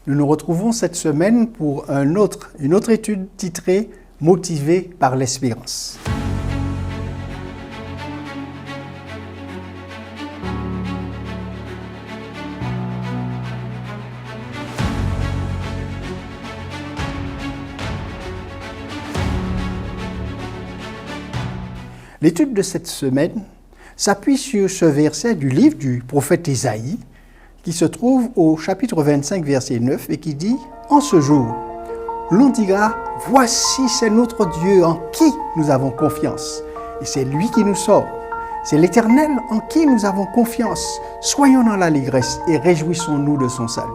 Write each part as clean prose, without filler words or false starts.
Nous nous retrouvons cette semaine pour une autre étude titrée « Motivés par l'espérance ». L'étude de cette semaine s'appuie sur ce verset du livre du prophète Ésaïe qui se trouve au chapitre 25, verset 9 et qui dit « En ce jour, l'on dira « Voici, c'est notre Dieu en qui nous avons confiance et c'est lui qui nous sauve. C'est l'Éternel en qui nous avons confiance. Soyons dans l'allégresse et réjouissons-nous de son salut. »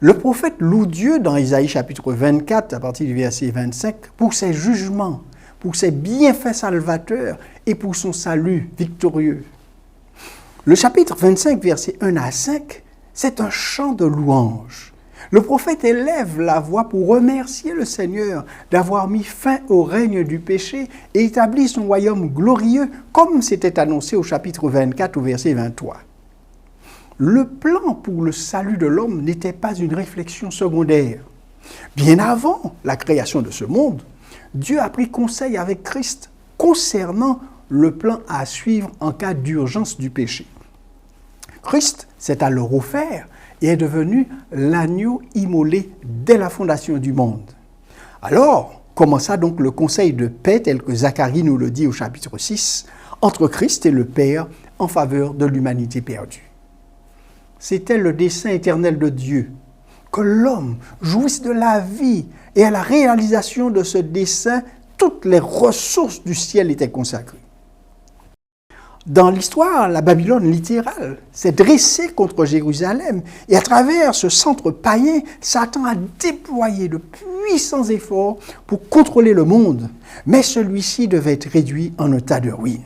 Le prophète loue Dieu dans Ésaïe chapitre 24, à partir du verset 25, pour ses jugements, pour ses bienfaits salvateurs et pour son salut victorieux. Le chapitre 25, versets 1 à 5, c'est un chant de louange. Le prophète élève la voix pour remercier le Seigneur d'avoir mis fin au règne du péché et établi son royaume glorieux, comme c'était annoncé au chapitre 24, au verset 23. Le plan pour le salut de l'homme n'était pas une réflexion secondaire. Bien avant la création de ce monde, Dieu a pris conseil avec Christ concernant le plan à suivre en cas d'urgence du péché. Christ s'est alors offert et est devenu l'agneau immolé dès la fondation du monde. Alors, commença donc le conseil de paix tel que Zacharie nous le dit au chapitre 6, entre Christ et le Père en faveur de l'humanité perdue. C'était le dessein éternel de Dieu, que l'homme jouisse de la vie et à la réalisation de ce dessein, toutes les ressources du ciel étaient consacrées. Dans l'histoire, la Babylone littérale s'est dressée contre Jérusalem et à travers ce centre païen, Satan a déployé de puissants efforts pour contrôler le monde, mais celui-ci devait être réduit en un tas de ruines.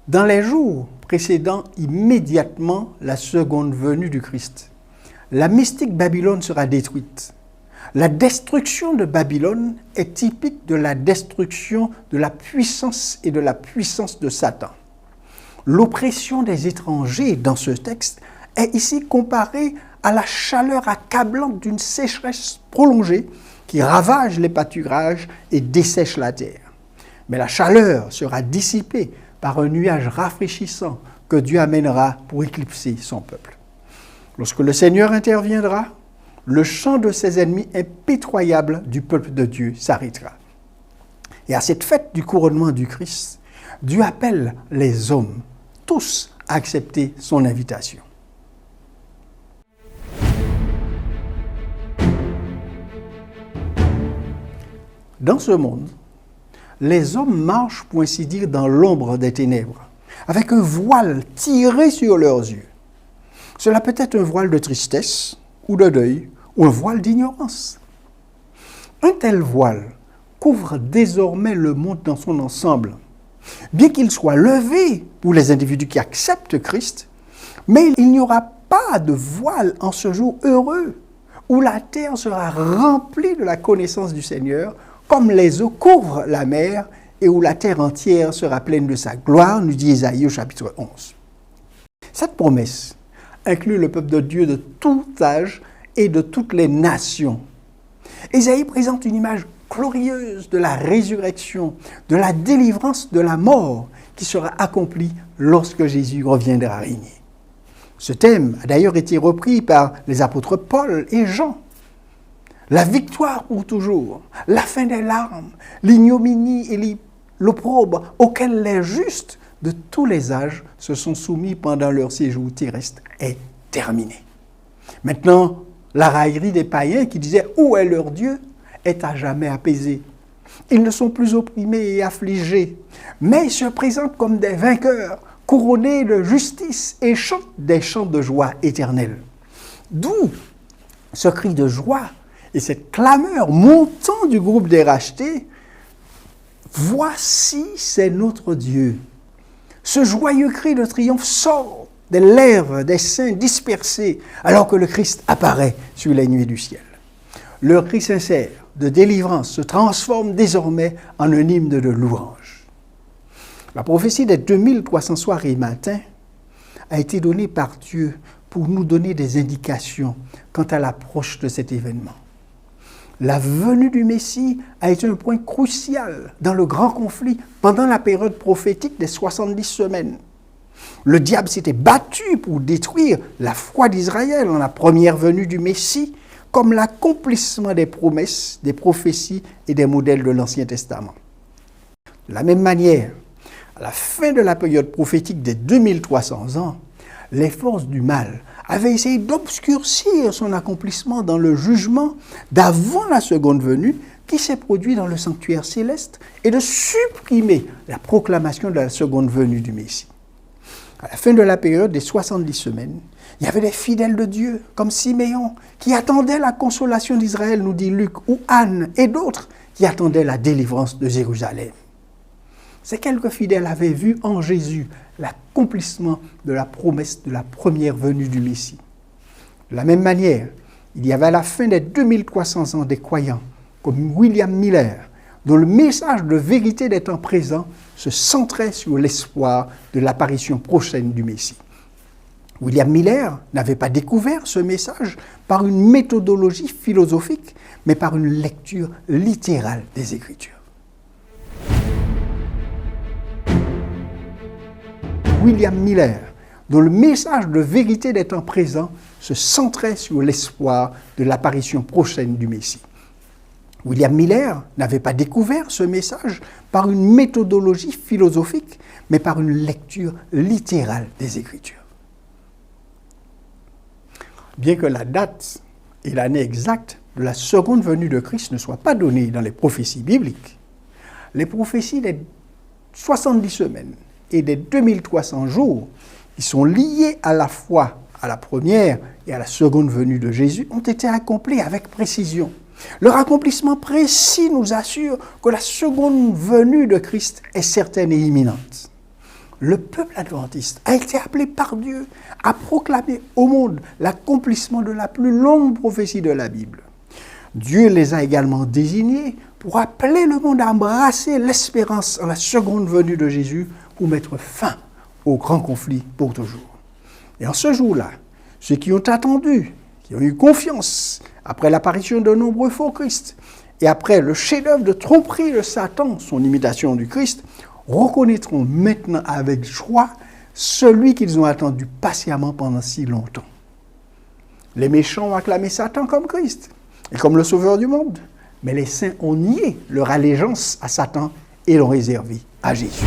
Dans les jours précédant immédiatement la seconde venue du Christ, la mystique Babylone sera détruite. La destruction de Babylone est typique de la destruction de la puissance et de la puissance de Satan. L'oppression des étrangers dans ce texte est ici comparée à la chaleur accablante d'une sécheresse prolongée qui ravage les pâturages et dessèche la terre. Mais la chaleur sera dissipée par un nuage rafraîchissant que Dieu amènera pour éclipser son peuple. Lorsque le Seigneur interviendra, le chant de ses ennemis impitoyables du peuple de Dieu s'arrêtera. Et à cette fête du couronnement du Christ, Dieu appelle les hommes, tous, à accepter son invitation. Dans ce monde, les hommes marchent, pour ainsi dire, dans l'ombre des ténèbres, avec un voile tiré sur leurs yeux. Cela peut être un voile de tristesse ou de deuil, ou un voile d'ignorance. Un tel voile couvre désormais le monde dans son ensemble, bien qu'il soit levé pour les individus qui acceptent Christ, mais il n'y aura pas de voile en ce jour heureux, où la terre sera remplie de la connaissance du Seigneur, comme les eaux couvrent la mer et où la terre entière sera pleine de sa gloire, nous dit Ésaïe au chapitre 11. Cette promesse inclut le peuple de Dieu de tout âge et de toutes les nations. Ésaïe présente une image glorieuse de la résurrection, de la délivrance de la mort qui sera accomplie lorsque Jésus reviendra régner. Ce thème a d'ailleurs été repris par les apôtres Paul et Jean. La victoire pour toujours, la fin des larmes, l'ignominie et l'opprobre auxquels les justes de tous les âges se sont soumis pendant leur séjour terrestre est terminée. Maintenant, la raillerie des païens qui disaient « Où est leur Dieu ?» est à jamais apaisée. Ils ne sont plus opprimés et affligés, mais ils se présentent comme des vainqueurs, couronnés de justice et chantent des chants de joie éternelle. D'où ce cri de joie et cette clameur montant du groupe des rachetés, « Voici, c'est notre Dieu ». Ce joyeux cri de triomphe sort des lèvres des saints dispersés alors que le Christ apparaît sur les nuées du ciel. Leur cri sincère de délivrance se transforme désormais en un hymne de louange. La prophétie des 2300 soirs et matins a été donnée par Dieu pour nous donner des indications quant à l'approche de cet événement. La venue du Messie a été un point crucial dans le grand conflit pendant la période prophétique des 70 semaines. Le diable s'était battu pour détruire la foi d'Israël en la première venue du Messie, comme l'accomplissement des promesses, des prophéties et des modèles de l'Ancien Testament. De la même manière, à la fin de la période prophétique des 2300 ans, les forces du mal avaient essayé d'obscurcir son accomplissement dans le jugement d'avant la seconde venue qui s'est produit dans le sanctuaire céleste et de supprimer la proclamation de la seconde venue du Messie. À la fin de la période des 70 semaines, il y avait des fidèles de Dieu, comme Siméon, qui attendaient la consolation d'Israël, nous dit Luc, ou Anne, et d'autres qui attendaient la délivrance de Jérusalem. Ces quelques fidèles avaient vu en Jésus l'accomplissement de la promesse de la première venue du Messie. De la même manière, il y avait à la fin des 2300 ans des croyants, comme William Miller, dont le message de vérité des temps présents se centrait sur l'espoir de l'apparition prochaine du Messie. William Miller n'avait pas découvert ce message par une méthodologie philosophique, mais par une lecture littérale des Écritures. William Miller, dont le message de vérité des temps présents se centrait sur l'espoir de l'apparition prochaine du Messie. William Miller n'avait pas découvert ce message par une méthodologie philosophique, mais par une lecture littérale des Écritures. Bien que la date et l'année exacte de la seconde venue de Christ ne soient pas données dans les prophéties bibliques, les prophéties des 70 semaines et des 2300 jours, qui sont liées à la fois à la première et à la seconde venue de Jésus, ont été accomplies avec précision. Leur accomplissement précis nous assure que la seconde venue de Christ est certaine et imminente. Le peuple adventiste a été appelé par Dieu à proclamer au monde l'accomplissement de la plus longue prophétie de la Bible. Dieu les a également désignés pour appeler le monde à embrasser l'espérance en la seconde venue de Jésus pour mettre fin au grand conflit pour toujours. Et en ce jour-là, ceux qui ont attendu, qui ont eu confiance après l'apparition de nombreux faux Christ et après le chef-d'œuvre de tromperie de Satan, son imitation du Christ, reconnaîtront maintenant avec joie celui qu'ils ont attendu patiemment pendant si longtemps. Les méchants ont acclamé Satan comme Christ et comme le sauveur du monde, mais les saints ont nié leur allégeance à Satan et l'ont réservé à Jésus.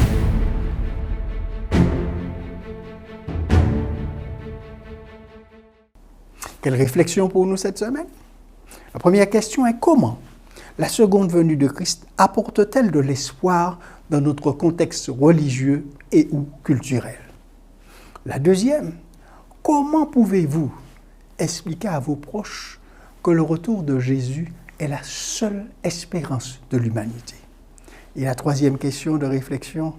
Quelle réflexion pour nous cette semaine? La première question est comment la seconde venue de Christ apporte-t-elle de l'espoir dans notre contexte religieux et ou culturel? La deuxième, comment pouvez-vous expliquer à vos proches que le retour de Jésus est la seule espérance de l'humanité? Et la troisième question de réflexion,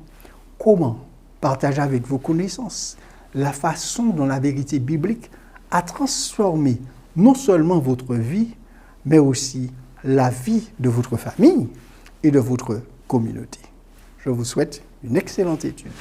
comment partager avec vos connaissances la façon dont la vérité biblique a transformé non seulement votre vie, mais aussi la vie de votre famille et de votre communauté. Je vous souhaite une excellente étude.